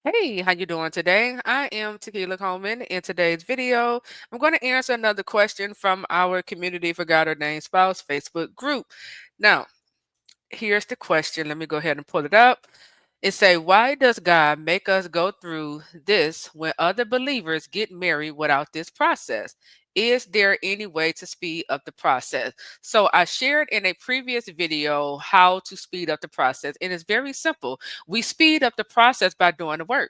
Hey, how you doing today? I am Tequila Coleman. In today's video, I'm going to answer another question from our Community for God-ordained Spouse Facebook group. Now, here's the question. Let me go ahead and pull it up. It say, why does God make us go through this when other believers get married without this process? Is there any way to speed up the process? So I shared in a previous video how to speed up the process, and it's very simple. We speed up the process by doing the work.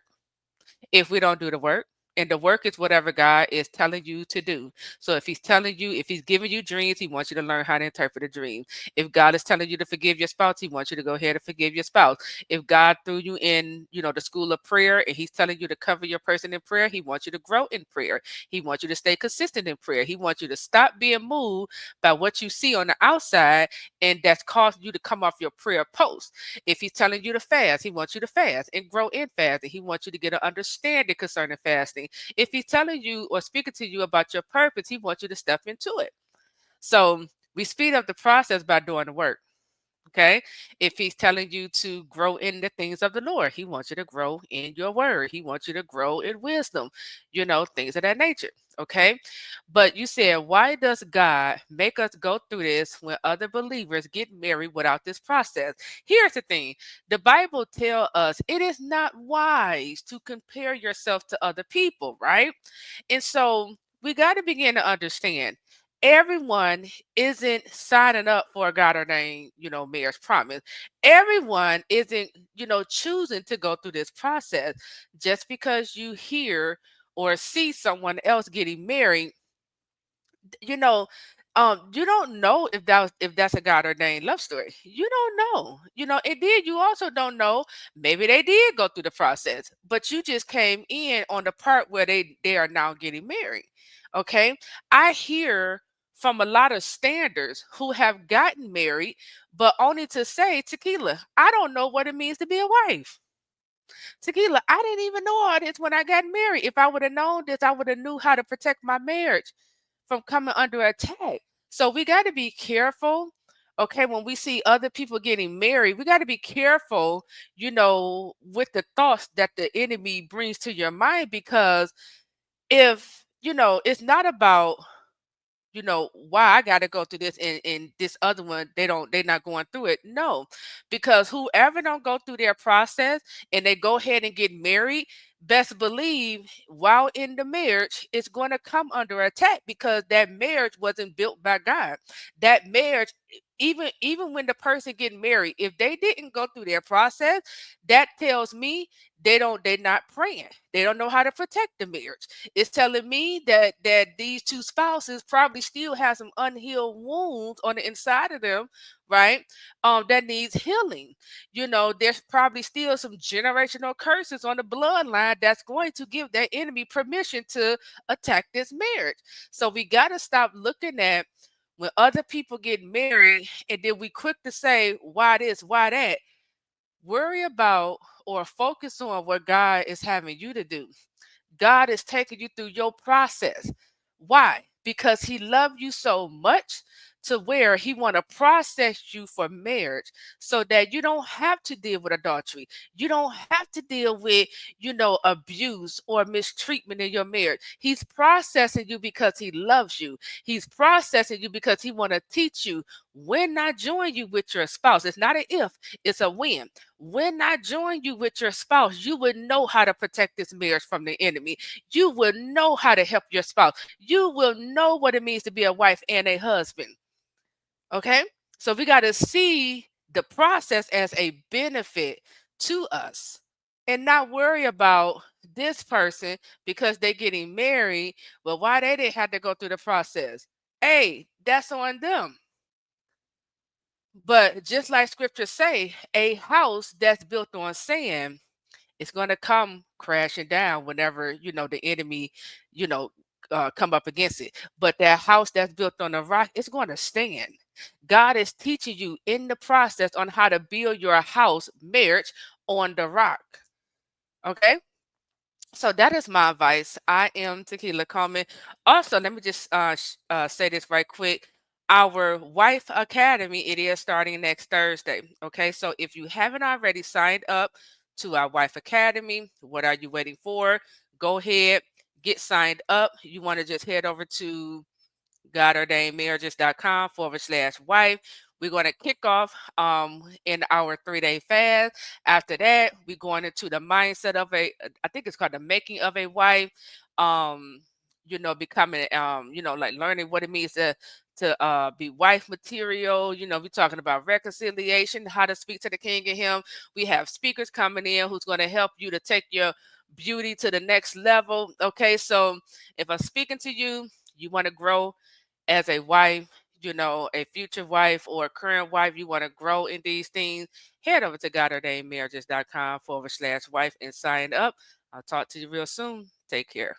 If we don't do the work, and the work is whatever God is telling you to do. So if he's telling you, if he's giving you dreams, he wants you to learn how to interpret a dream. If God is telling you to forgive your spouse, he wants you to go ahead and forgive your spouse. If God threw you in, the school of prayer and he's telling you to cover your person in prayer, he wants you to grow in prayer. He wants you to stay consistent in prayer. He wants you to stop being moved by what you see on the outside and that's causing you to come off your prayer post. If he's telling you to fast, he wants you to fast and grow in fasting. He wants you to get an understanding concerning fasting. If he's telling you or speaking to you about your purpose, he wants you to step into it. So we speed up the process by doing the work. Okay. If he's telling you to grow in the things of the Lord, he wants you to grow in your word. He wants you to grow in wisdom, things of that nature. Okay. But you said, why does God make us go through this when other believers get married without this process? Here's the thing. The Bible tells us it is not wise to compare yourself to other people, right? And so we got to begin to understand everyone isn't signing up for a God ordained, marriage promise. Everyone isn't, choosing to go through this process. Just because you hear or see someone else getting married, you know, you don't know if that's a God ordained love story. You don't know, and then you also don't know maybe they did go through the process, but you just came in on the part where they are now getting married. Okay, I hear from a lot of standards who have gotten married, but only to say, Tequila, I don't know what it means to be a wife. Tequila, I didn't even know all this when I got married. If I would have known this, I would have knew how to protect my marriage from coming under attack. So we got to be careful. Okay, when we see other people getting married, we got to be careful, with the thoughts that the enemy brings to your mind because if, it's not about why I got to go through this and this other one they're not going through it. No, because whoever don't go through their process and they go ahead and get married, best believe while in the marriage it's going to come under attack because that marriage wasn't built by God. That marriage, even when the person getting married, if they didn't go through their process, that tells me they're not praying. They don't know how to protect the marriage. It's telling me that these two spouses probably still have some unhealed wounds on the inside of them, right? That needs healing. There's probably still some generational curses on the bloodline that's going to give that enemy permission to attack this marriage. So we got to stop looking at when other people get married and then we quick to say why this, why that. Worry about or focus on what God is having you to do. God is taking you through your process. Why? Because he loved you so much to where he want to process you for marriage so that you don't have to deal with adultery. You don't have to deal with, abuse or mistreatment in your marriage. He's processing you because he loves you. He's processing you because he want to teach you when I join you with your spouse. It's not an if, it's a when. When I join you with your spouse, you would know how to protect this marriage from the enemy. You will know how to help your spouse. You will know what it means to be a wife and a husband. Okay? So we got to see the process as a benefit to us and not worry about this person because they're getting married. Well, why they didn't have to go through the process? Hey, that's on them. But just like scripture say, a house that's built on sand, it's going to come crashing down whenever the enemy you know come up against it. But that house that's built on a rock, it's going to stand. God is teaching you in the process on how to build your house marriage on the rock. Okay, so that is my advice. I am Tequila Coleman. Also, let me just say this right quick. Our Wife Academy, it is starting next Thursday. Okay, so if you haven't already signed up to our Wife Academy. What are you waiting for? Go ahead, get signed up. You want to just head over to godordainedmarriages.com/wife. We're going to kick off in our 3-day fast. After that, we're going into the mindset of I think it's called the making of a wife. Um, becoming, like learning what it means to be wife material. We're talking about reconciliation, how to speak to the king and him. We have speakers coming in who's going to help you to take your beauty to the next level. Okay, so if I'm speaking to you, you want to grow as a wife, a future wife or a current wife, you want to grow in these things, head over to godordainedmarriages.com/wife and sign up. I'll talk to you real soon. Take care.